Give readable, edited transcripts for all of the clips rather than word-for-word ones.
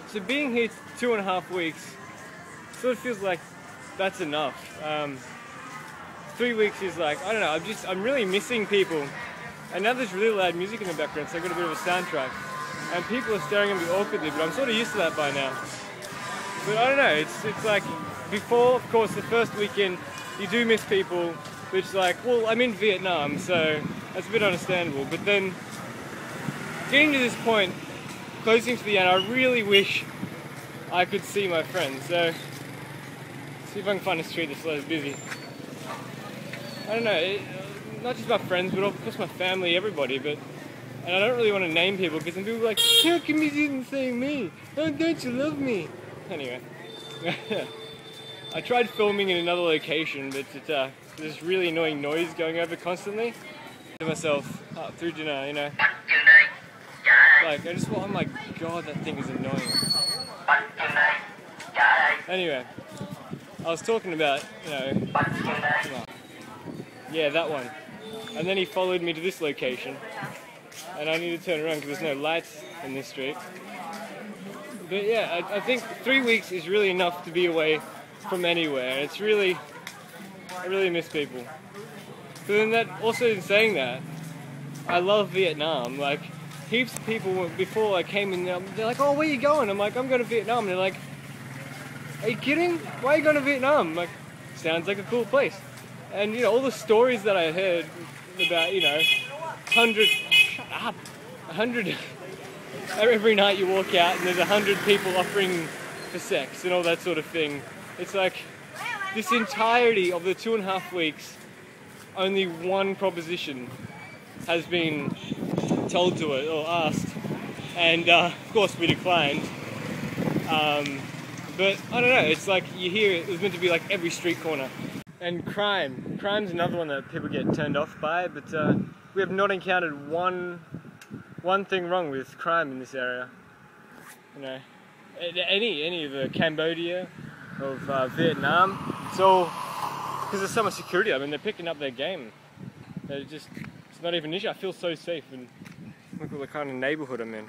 So being here 2.5 weeks sort of feels like that's enough. 3 weeks is like, I don't know, I'm really missing people. And now there's really loud music in the background, so I've got a bit of a soundtrack. And people are staring at me awkwardly, but I'm sort of used to that by now. But I don't know, it's like, before, of course, the first weekend, you do miss people, but it's like, well, I'm in Vietnam, so that's a bit understandable. But then, getting to this point, closing to the end, I really wish I could see my friends. So, see if I can find a street that's less busy. I don't know, not just my friends, but of course my family, everybody, but... And I don't really want to name people, because then people are like, how come you didn't say me? Oh, don't you love me? Anyway. I tried filming in another location, but there's this really annoying noise going over constantly. To myself, through dinner, you know. Like, oh my god, that thing is annoying. Anyway, I was talking about, you know, yeah, that one. And then he followed me to this location. And I need to turn around because there's no lights in this street. But yeah, I think 3 weeks is really enough to be away from anywhere. It's really, I really miss people. But then that, also in saying that, I love Vietnam. Like, heaps of people before I came in, they're like, oh, where are you going? I'm like, I'm going to Vietnam. And they're like, are you kidding? Why are you going to Vietnam? I'm like, sounds like a cool place. And you know, all the stories that I heard about, you know, 100 every night you walk out and there's 100 people offering for sex and all that sort of thing. It's like, this entirety of the 2.5 weeks, only one proposition has been told to it or asked, and of course we declined. But I don't know, it's like you hear it was meant to be like every street corner. And crime's another one that people get turned off by, but we have not encountered one thing wrong with crime in this area. You know, any of the Cambodia, of Vietnam, it's all because there's so much security. I mean, they're picking up their game. It's not even an issue. I feel so safe, and look at the kind of neighborhood I'm in.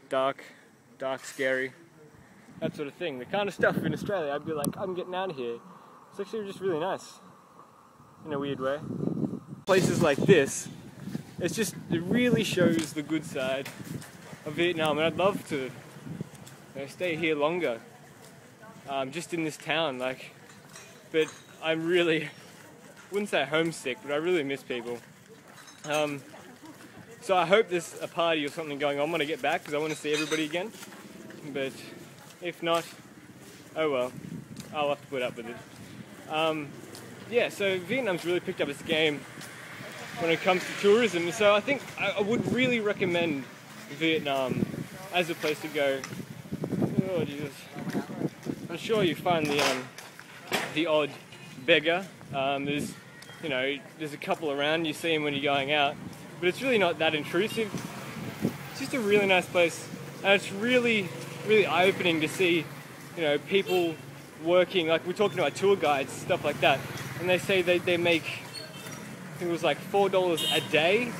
Dark, scary, that sort of thing. The kind of stuff in Australia, I'd be like, I'm getting out of here. It's actually just really nice, in a weird way. Places like this, it really shows the good side of Vietnam, and I'd love to, you know, stay here longer, just in this town, like, but I'm really, wouldn't say homesick, but I really miss people. So I hope there's a party or something going on when I get back, because I want to see everybody again, but if not, oh well, I'll have to put up with it. Yeah, so Vietnam's really picked up its game when it comes to tourism, so I think I would really recommend Vietnam as a place to go. Oh Jesus! I'm sure you find the odd beggar. There's a couple around. You see them when you're going out, but it's really not that intrusive. It's just a really nice place, and it's really eye-opening to see, you know, people working. Like, we're talking to our tour guides, stuff like that, and they say they make, I think it was like $4 a day.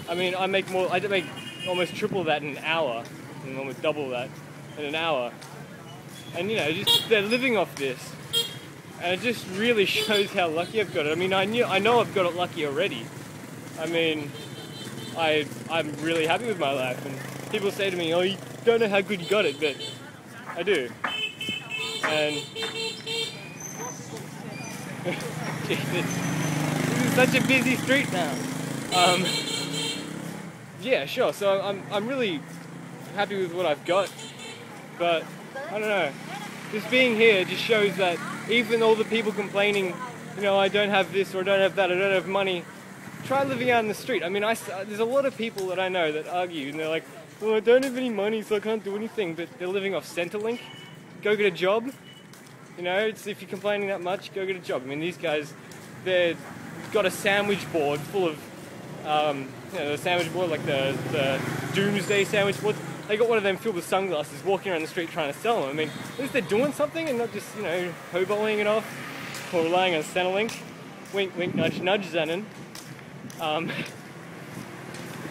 I mean, I make almost triple that in an hour, and almost double that in an hour. And you know, they're living off this, and it just really shows how lucky I've got it. I mean, I know I've got it lucky already. I mean, I'm really happy with my life, and people say to me, oh, you don't know how good you got it, but I do. And this is such a busy street now. Yeah, sure. So I'm really happy with what I've got, but I don't know. Just being here just shows that even all the people complaining, you know, I don't have this or I don't have that, I don't have money. Try living out in the street. I mean, there's a lot of people that I know that argue, and they're like, well, I don't have any money, so I can't do anything. But they're living off Centrelink. Go get a job. You know, if you're complaining that much, go get a job. I mean, these guys, they've got a sandwich board full of, you know, the sandwich board, like the doomsday sandwich board. They got one of them filled with sunglasses, walking around the street trying to sell them. I mean, at least they're doing something and not just, you know, hoboing it off or relying on Centrelink. Wink, wink, nudge, nudge, Zenon.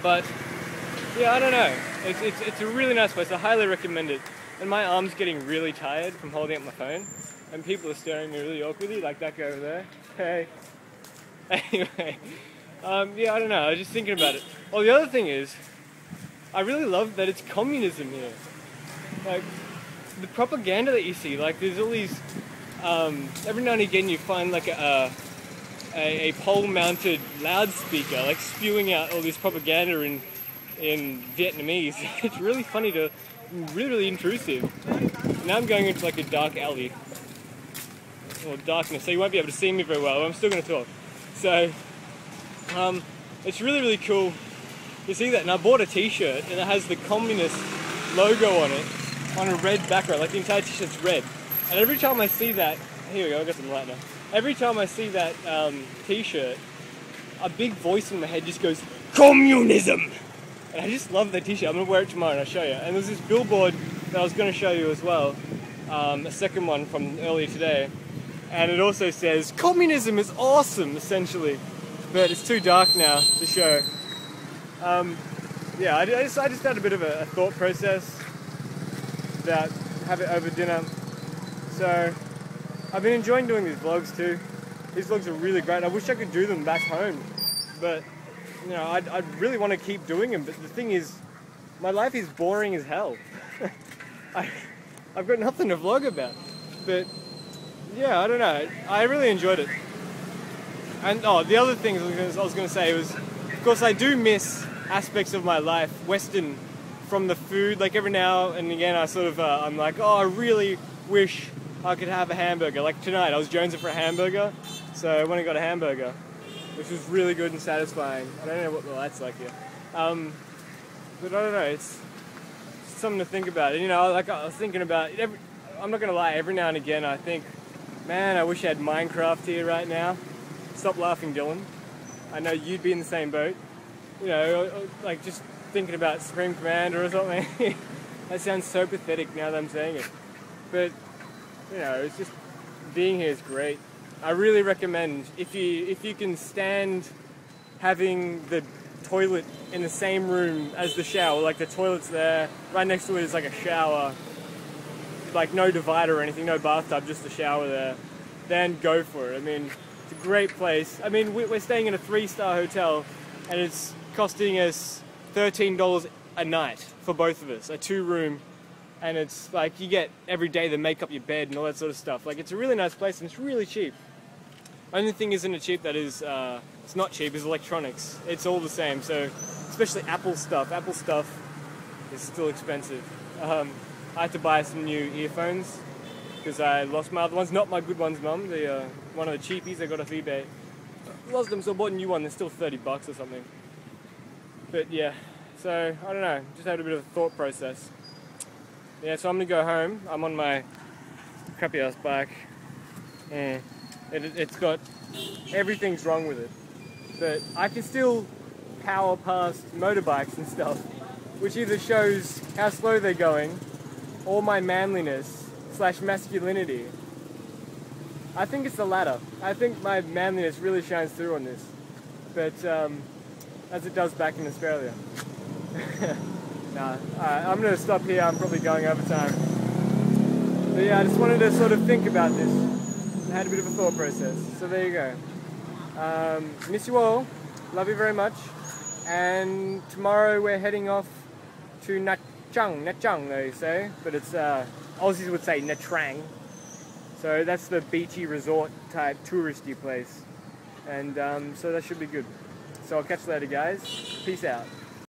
But Yeah, I don't know. It's a really nice place. I highly recommend it. And my arm's getting really tired from holding up my phone, and people are staring at me really awkwardly, like that guy over there. Hey. Anyway, yeah, I don't know. I was just thinking about it. Well, the other thing is, I really love that it's communism here. Like, the propaganda that you see, like, there's all these. Every now and again, you find like a pole-mounted loudspeaker, like spewing out all this propaganda in Vietnamese. It's really funny to, really intrusive. Now I'm going into like a dark alley, or darkness, so you won't be able to see me very well. I'm still going to talk. So, it's really cool to see that. And I bought a T-shirt, and it has the communist logo on it, on a red background. Like the entire T-shirt's red. And every time I see that, here we go, I got some light now. Every time I see that T-shirt, a big voice in my head just goes, communism! And I just love that T-shirt. I'm going to wear it tomorrow and I'll show you. And there's this billboard that I was going to show you as well, a second one from earlier today. And it also says, communism is awesome, essentially. But it's too dark now to show. Yeah, I just had a bit of a thought process about have it over dinner. So, I've been enjoying doing these vlogs too. These vlogs are really great. I wish I could do them back home. But, you know, I really want to keep doing them. But the thing is, my life is boring as hell. I've got nothing to vlog about. But, yeah, I don't know. I really enjoyed it. And, oh, the other thing I was going to say was, of course, I do miss aspects of my life, Western, from the food. Like, every now and again, I sort of, I'm like, oh, I really wish I could have a hamburger. Like tonight, I was jonesing for a hamburger, so I went and got a hamburger, which was really good and satisfying. I don't know what the light's like here. But I don't know, it's something to think about. And, you know, like I was thinking about, I'm not going to lie, every now and again I think, man, I wish I had Minecraft here right now. Stop laughing, Dylan. I know you'd be in the same boat. You know, like just thinking about Supreme Commander or something. That sounds so pathetic now that I'm saying it. But, you know, it's just, being here is great. I really recommend, if you can stand having the toilet in the same room as the shower, like the toilet's there, right next to it is like a shower, like no divider or anything, no bathtub, just the shower there, then go for it. I mean, it's a great place. I mean, we're staying in a 3-star hotel, and it's costing us $13 a night for both of us, a 2-room. And it's like, you get every day they make up your bed and all that sort of stuff. Like, it's a really nice place and it's really cheap. Only thing isn't it cheap that is, it's not cheap, is electronics. It's all the same, so, especially Apple stuff. Apple stuff is still expensive. I had to buy some new earphones because I lost my other ones. Not my good ones, Mum. One of the cheapies I got off eBay. Lost them, so I bought a new one. They're still $30 or something. But yeah, so, I don't know. Just had a bit of a thought process. Yeah, so I'm gonna go home. I'm on my crappy ass bike. Yeah, it's got, everything's wrong with it. But I can still power past motorbikes and stuff, which either shows how slow they're going or my manliness / masculinity. I think it's the latter. I think my manliness really shines through on this. But, as it does back in Australia. Nah, I'm going to stop here. I'm probably going over time. But yeah, I just wanted to sort of think about this. I had a bit of a thought process. So there you go. Miss you all. Love you very much. And tomorrow we're heading off to Nha Trang they say. But it's, Aussies would say Nha Trang. So that's the beachy resort type touristy place. And so that should be good. So I'll catch you later, guys. Peace out.